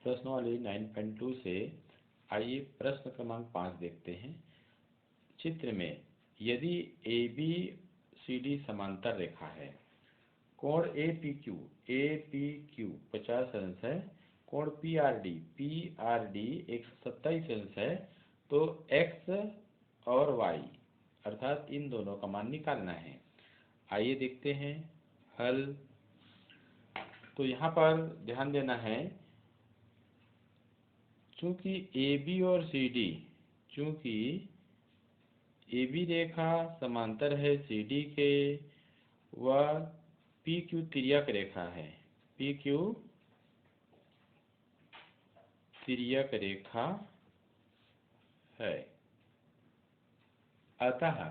प्रश्नावली 9.2 से आइए प्रश्न क्रमांक 5 देखते हैं। चित्र में यदि ए बी सी डी समांतर रेखा है, कोण ए पी क्यू 50 अंश है, कोण पी आर डी 127 अंश है, तो एक्स और वाई अर्थात इन दोनों का मान निकालना है। आइए देखते हैं हल। तो यहाँ पर ध्यान देना है, चूंकि ए बी और सी डी, चूंकि ए बी रेखा समांतर है सी डी के, वह पी क्यू तिर्यक रेखा है, पी क्यू तिर्यक रेखा है। अतः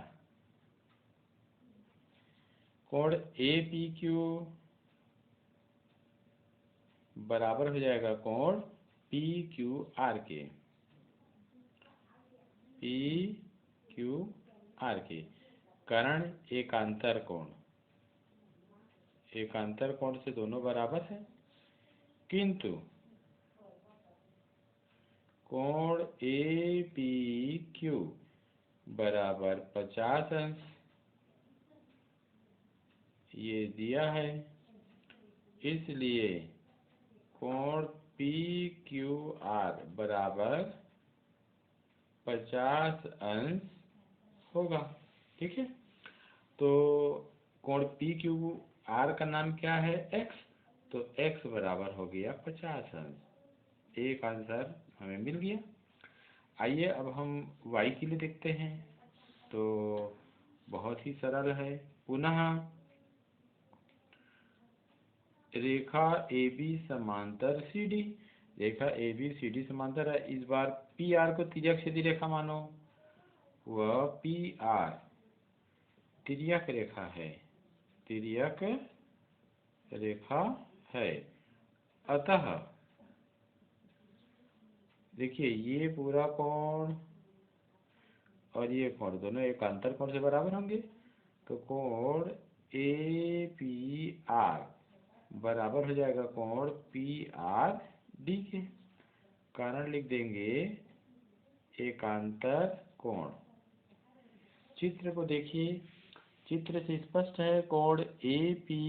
कोण ए पी क्यू बराबर हो जाएगा कोण पी क्यू आर के, पी क्यू आर के। कारण एकांतर कोण, एकांतर कोण से दोनों बराबर है, किंतु कोण ए पी क्यू बराबर 50 अंश ये दिया है, इसलिए कोण पी क्यू आर बराबर 50 अंश होगा। ठीक है, तो कोण पी क्यू आर का नाम क्या है? एक्स, तो एक्स बराबर हो गया 50 अंश। एक आंसर हमें मिल गया। आइए अब हम वाई के लिए देखते हैं। तो बहुत ही सरल है। पुनः रेखा ए बी समांतर सी डी, रेखा ए बी सी डी समांतर है। इस बार पी आर को तिर्यक सीधी रेखा मानो, वह पी आर तिर्यक रेखा है, तिर्यक रेखा है। अतः देखिए ये पूरा कोण और ये कोण दोनों एकांतर कोण से बराबर होंगे, तो कोण ए पी आर बराबर हो जाएगा कोण पी आर डी के। कारण लिख देंगे एकांतर कोण। चित्र को देखिए, चित्र से स्पष्ट है कोण ए पी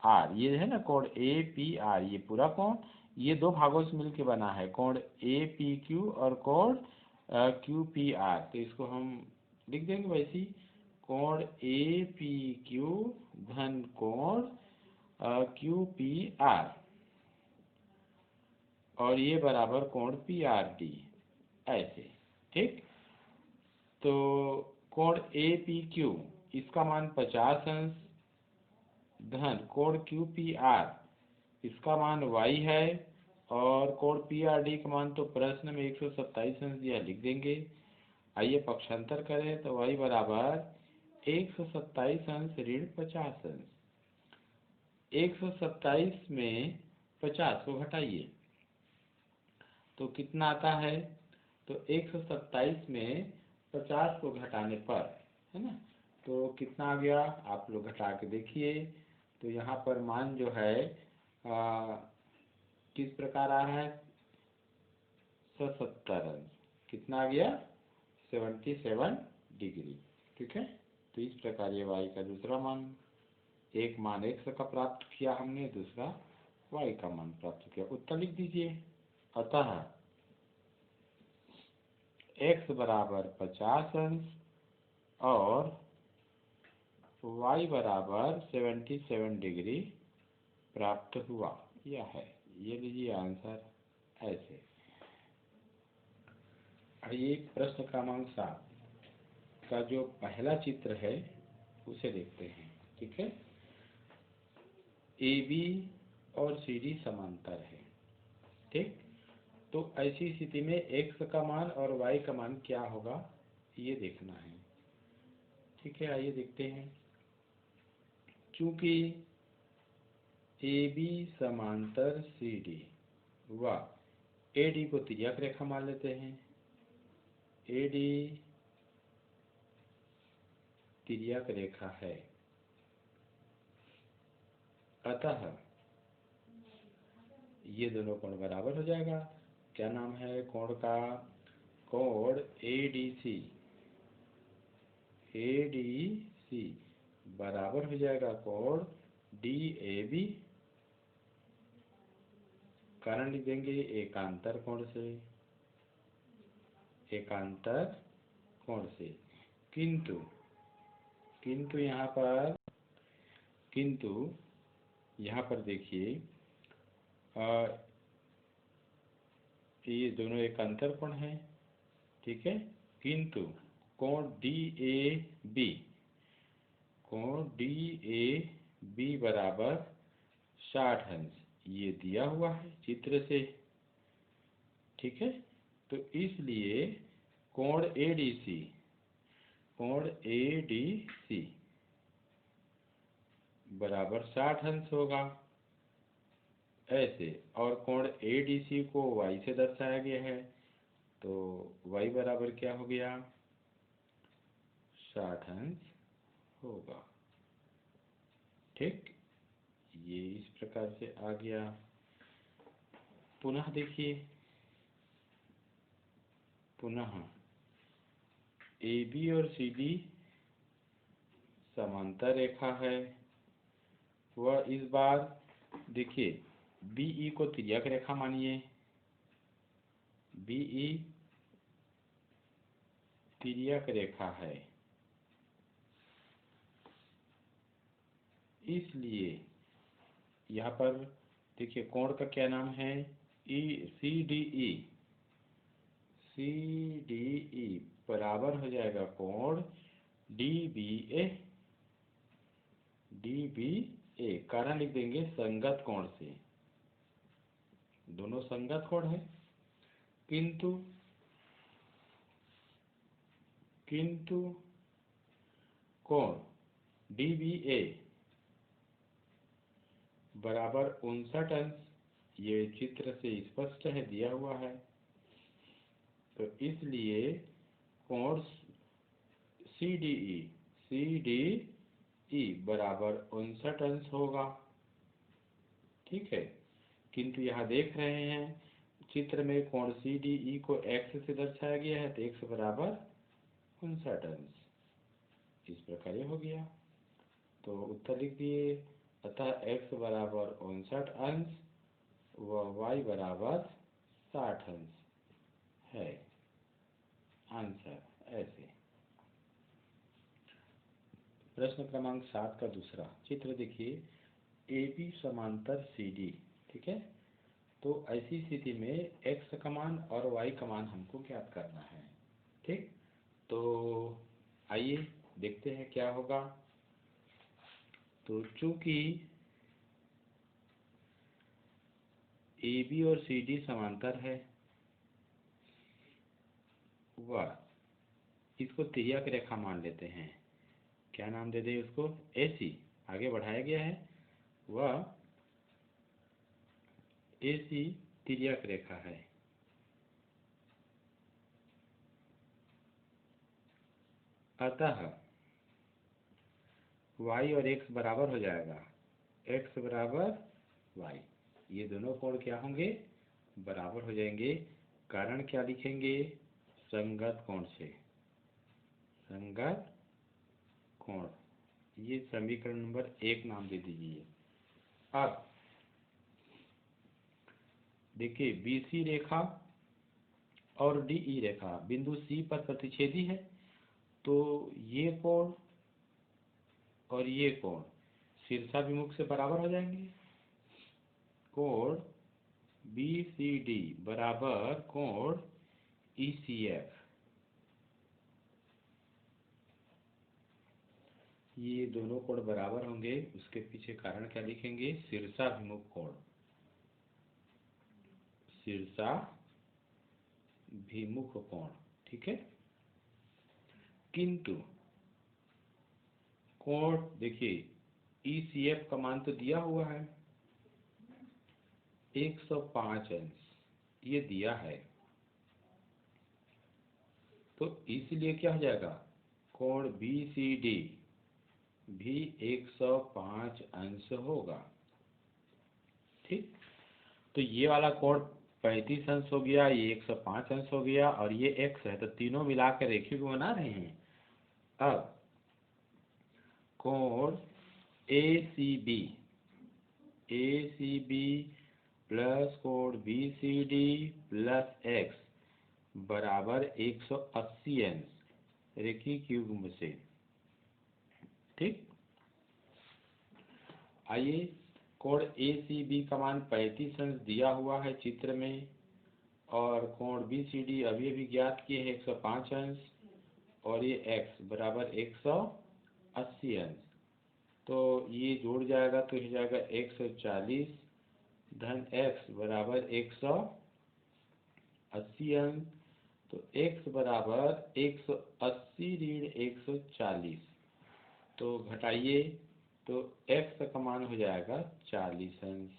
आर, ये है ना कोण ए पी आर, ये पूरा कोण ये दो भागों से मिलकर बना है, कोण ए पी क्यू और कोण क्यू पी आर। तो इसको हम लिख देंगे वैसी, कोण ए पी क्यू धन कोण क्यू पी आर, और ये बराबर कोण पी आर डी, ऐसे। ठीक, तो कोण ए पी क्यू इसका मान 50 अंश धन कोण क्यू पी आर इसका मान y है, और कोण पी आर डी का मान तो प्रश्न में 127 अंश दिया, लिख देंगे। आइए पक्षांतर करें, तो y बराबर 127 अंश ऋण 50 अंश। 127 में 50 को घटाइए तो कितना आता है? तो 127 में 50 को घटाने पर, है ना, तो कितना आ गया? आप लोग घटा के देखिए। तो यहाँ पर मान जो है किस प्रकार आ रहा है? 77 अंश। कितना आ गया? 77 डिग्री। ठीक है, तो इस प्रकार ये y का दूसरा मान, एक मान x का प्राप्त किया हमने, दूसरा y का मान प्राप्त किया। उत्तर लिख दीजिए। अतः x बराबर 50 अंश और y बराबर 77 डिग्री प्राप्त हुआ, यह है। ये लीजिए आंसर ऐसे। आइए प्रश्न क्रमांक 7 का जो पहला चित्र है उसे देखते हैं। ठीक है, ए बी और सी डी समांतर है। ठीक, तो ऐसी स्थिति में x का मान और y का मान क्या होगा ये देखना है। ठीक है, आइए देखते हैं। चूंकि ए बी समांतर सी डी व ए डी को तिर्यक रेखा मान लेते हैं, ए डी तिर्यक रेखा है, अतः ये दोनों कोण बराबर हो जाएगा। क्या नाम है कोण का? कोण ADC। ADC बराबर हो जाएगा कोण DAB। कारण लिख देंगे एकांतर कोण से, एकांतर कोण से। किंतु यहाँ पर देखिए ये दोनों एकांतर कोण है, ठीक है। किंतु कोण DAB बराबर 60 अंश ये दिया हुआ है चित्र से, ठीक है। तो इसलिए कोण ADC बराबर 60 अंश होगा ऐसे। और कोण ADC को y से दर्शाया गया है, तो y बराबर क्या हो गया? 60 अंश होगा, ठीक। ये इस प्रकार से आ गया। पुनः देखिए, पुनः AB और CD समांतर रेखा है। वह इस बार देखिए BE को तिर्यक रेखा मानिए, BE तिर्यक रेखा है, इसलिए यहाँ पर देखिए कोण का क्या नाम है? CDE बराबर हो जाएगा कोण DBA। कारण लिख देंगे संगत कोण से, दोनों संगत कोण है। किंतु कोण DBA बराबर 59 अंश ये चित्र से स्पष्ट है, दिया हुआ है। तो इसलिए कोण CDE बराबर 59 अंश होगा, ठीक है। किंतु यहाँ देख रहे हैं चित्र में कोण CDE को x से दर्शाया गया है, तो x बराबर 59 अंश, इस प्रकार ये हो गया। तो उत्तर लिख दिए। अतः x बराबर 59 अंश व y बराबर 60 अंश है आंसर। ऐसे प्रश्न क्रमांक 7 का दूसरा चित्र देखिए, AB समांतर CD, ठीक है। तो ऐसी स्थिति में x का मान और y का मान हमको ज्ञात करना है, ठीक। तो आइए देखते हैं क्या होगा। तो चूंकि AB और CD समांतर है, वह इसको तिर्यक रेखा मान लेते हैं। क्या नाम दे दें उसको? AC आगे बढ़ाया गया है, वह AC तिर्यक रेखा है। अतः y और x बराबर हो जाएगा, x बराबर y। ये दोनों कोण क्या होंगे? बराबर हो जाएंगे। कारण क्या लिखेंगे? संगत कोण से, संगत कोण। ये समीकरण नंबर 1 नाम दे दीजिए। अब देखिए BC रेखा और DE रेखा बिंदु C पर प्रतिच्छेदी है, तो ये कोण और ये कोण शीर्षाभिमुख से बराबर हो जाएंगे। कोण BCD बराबर कोण ECF। ये दोनों कोण बराबर होंगे, उसके पीछे कारण क्या लिखेंगे? शीर्षाभिमुख कोण, शीर्षाभिमुख कोण, ठीक है। किंतु कोण देखिए ECF का मान तो दिया हुआ है 105 अंश, ये दिया है, तो इसलिए क्या हो जाएगा? कोण BCD भी 105 अंश होगा, ठीक। तो ये वाला कोण 35 अंश हो गया, ये 105 अंश हो गया और ये x है, तो तीनों मिला के रेखीय को बना रहे हैं। अब कोण ACB प्लस कोण BCD प्लस x बराबर 180 अंश रेखीय युग्म से। ठीक, आइए कोण ACB का मान 35 अंश दिया हुआ है चित्र में, और कोण BCD अभी अभी ज्ञात किए हैं 105 अंश, और ये x बराबर 180 अंश। तो ये जुड़ जाएगा तो हो जाएगा 140 धन x बराबर 180 अंश। तो x बराबर 180 ऋण 140, तो घटाइए तो x का मान हो जाएगा 40 अंश।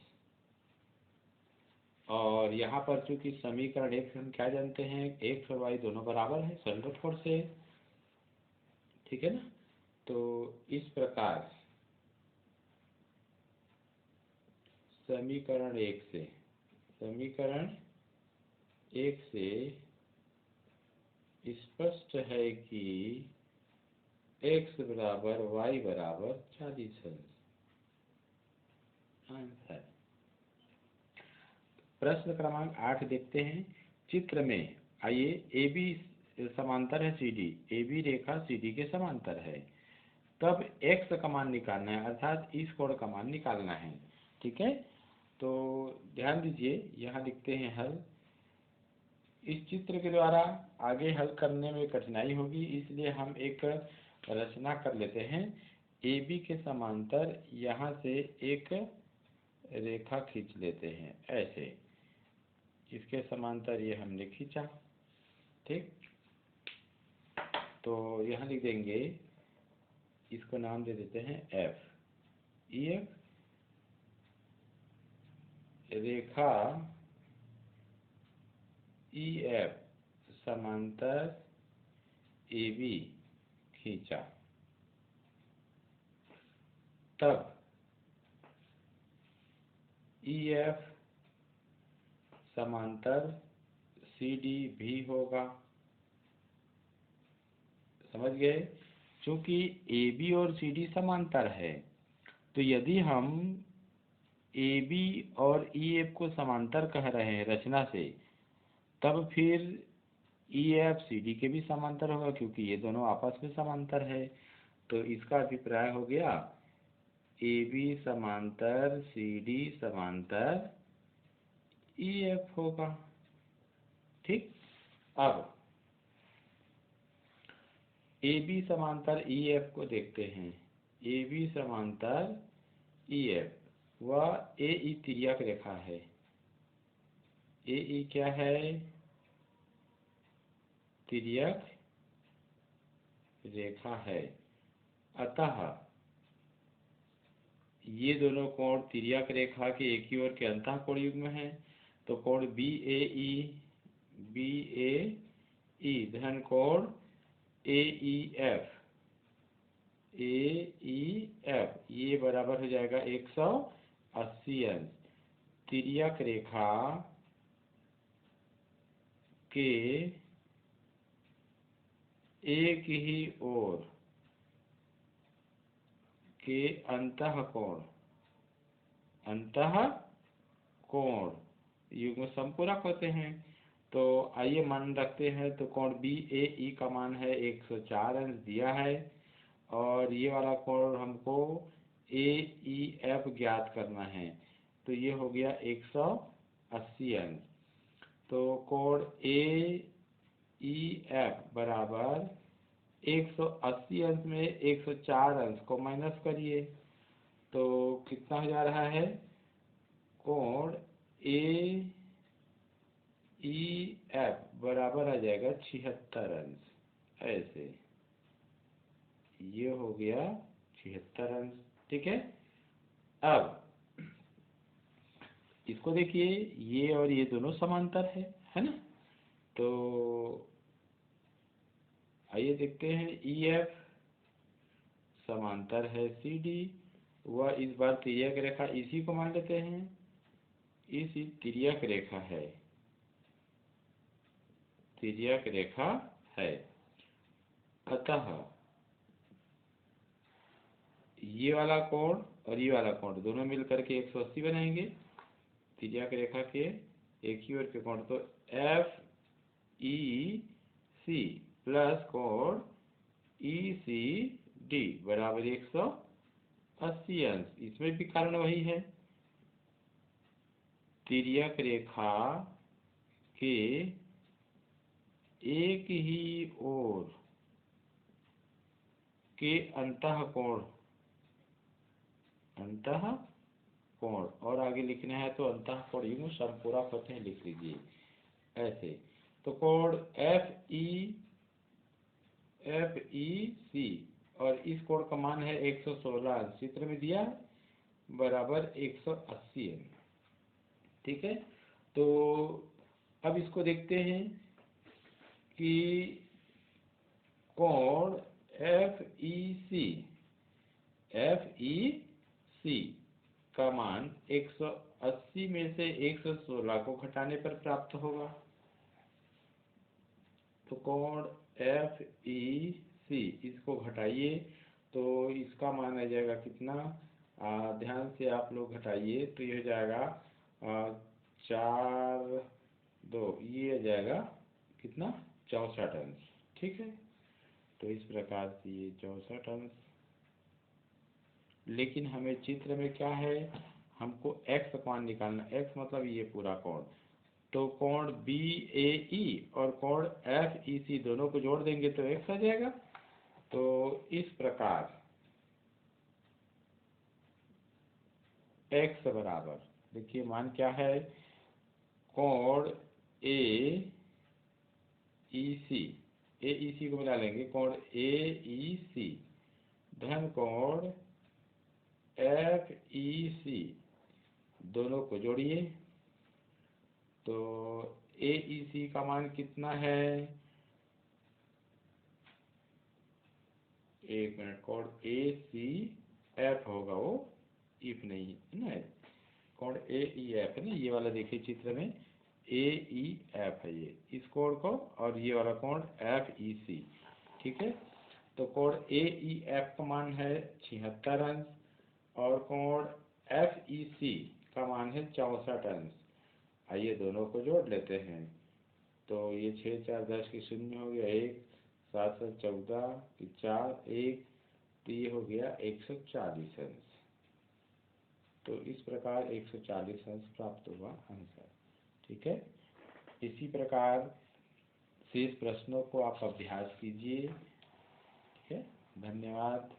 और यहाँ पर चूंकि समीकरण एक हम क्या जानते हैं, x और y दोनों बराबर है सन्दर्भ से, ठीक है ना। तो इस प्रकार समीकरण एक से स्पष्ट है कि x बराबर y बराबर 40 अंश। आंसर प्रश्न क्रमांक 8 देखते हैं। चित्र में आइए AB समांतर है CD, AB रेखा CD के समांतर है, तब x का मान निकालना है, अर्थात इस कोण का मान निकालना है। ठीक है, तो ध्यान दीजिए, यहाँ लिखते हैं हल। इस चित्र के द्वारा आगे हल करने में कठिनाई होगी, इसलिए हम एक रचना कर लेते हैं। AB के समांतर यहाँ से एक रेखा खींच लेते हैं ऐसे, इसके समांतर ये हमने खींचा। ठीक, तो यहाँ लिख देंगे, इसको नाम दे देते हैं F। EF रेखा EF समांतर AB खींचा, तब EF समांतर CD भी होगा। समझ गए? चूंकि AB और CD समांतर है, तो यदि हम AB और EF को समांतर कह रहे हैं रचना से, तब फिर EF CD के भी समांतर होगा, क्योंकि ये दोनों आपस में समांतर है। तो इसका अभिप्राय हो गया AB समांतर CD समांतर EF होगा। ठीक, अब AB समांतर EF को देखते हैं। AB समांतर EF, वह AE तिर्यक रेखा है। AE क्या है? तिर्यक रेखा है। अतः ये दोनों कोण तिर्यक रेखा के एक ही ओर के अंतःकोण युग्म है। तो कोण BAE धन कोण AEF ये बराबर हो जाएगा 180 अंश। तिर्यक रेखा के एक ही ओर के अंतःकोण युग्म समपूरक होते हैं। तो आइए मान रखते हैं, तो कोण BAE का मान है 104 अंश दिया है, और ये वाला कोण हमको AEF ज्ञात करना है, तो ये हो गया 180 अंश। तो कोण AEF बराबर 180 अंश में 104 अंश को माइनस करिए, तो कितना हो जा रहा है? कोण AEF बराबर आ जाएगा 76 अंश। ऐसे ये हो गया 76 अंश। ठीक है, अब इसको देखिए, ये और ये दोनों समांतर है ना। तो आइए देखते हैं, EF समांतर है CD, वह इस बार तिर्यक रेखा इसी को मान लेते हैं। इसी तिर्यक रेखा है, तिर्यक रेखा है। अतः ये वाला कोण और ये वाला कोण दोनों मिलकर के 180 बनाएंगे, तिर्यक रेखा के एक ही ओर के कोण। तो एफ ई सी प्लस कोण ई सी डी बराबर 180 अंश। इसमें भी कारण वही है, तिर्यक रेखा के एक ही ओर के अंतः कोण, अंतः कोण, और आगे लिखना है तो अंतः कोण यूं पूरा फतेह लिख लीजिए ऐसे। तो कोण एफ ई सी और इस कोण का मान है 116 अंश, चित्र में दिया बराबर 180 अंश। ठीक है, तो अब इसको देखते हैं कि कोण एफ ई सी का मान 180 में से 116 को घटाने पर प्राप्त होगा। तो कोण एफ ई सी इसको घटाइए तो इसका मान आ जाएगा कितना, ध्यान से आप लोग घटाइए तो ये हो जाएगा 4 2, ये आ जाएगा कितना 64 अंश। ठीक है, तो इस प्रकार से ये 64 अंश। लेकिन हमें चित्र में क्या है, हमको x का मान निकालना, x मतलब ये पूरा कोण। तो कोण बी ए ई और कोण एफ ई सी दोनों को जोड़ देंगे तो x आ जाएगा। तो इस प्रकार x बराबर, देखिए मान क्या है, कोण ए ई सी को मिला लेंगे, कोण ए ई सी धन कोण एफ ई सी दोनों को जोड़िए तो ए ई सी का मान कितना है, एक मिनट, कोण ए सी एफ होगा, वो इफ नहीं है ना, कोण ए ई एफ है ना, ये वाला देखिए चित्र में ए ई एफ है ये इस कोण को, और ये वाला कोण एफ ई सी। ठीक है, तो कोण ए ई एफ का मान है 76 अंश और कोण एफ ई सी का मान है 64 अंश। आइए दोनों को जोड़ लेते हैं, तो ये 6 4 10 की 0 हो गया, 1 7 7 14 4 1, तो ये हो गया 140 अंश। तो इस प्रकार 140 अंश प्राप्त हुआ आंसर। ठीक है, इसी प्रकार शेष प्रश्नों को आप अभ्यास कीजिए। ठीक है, धन्यवाद।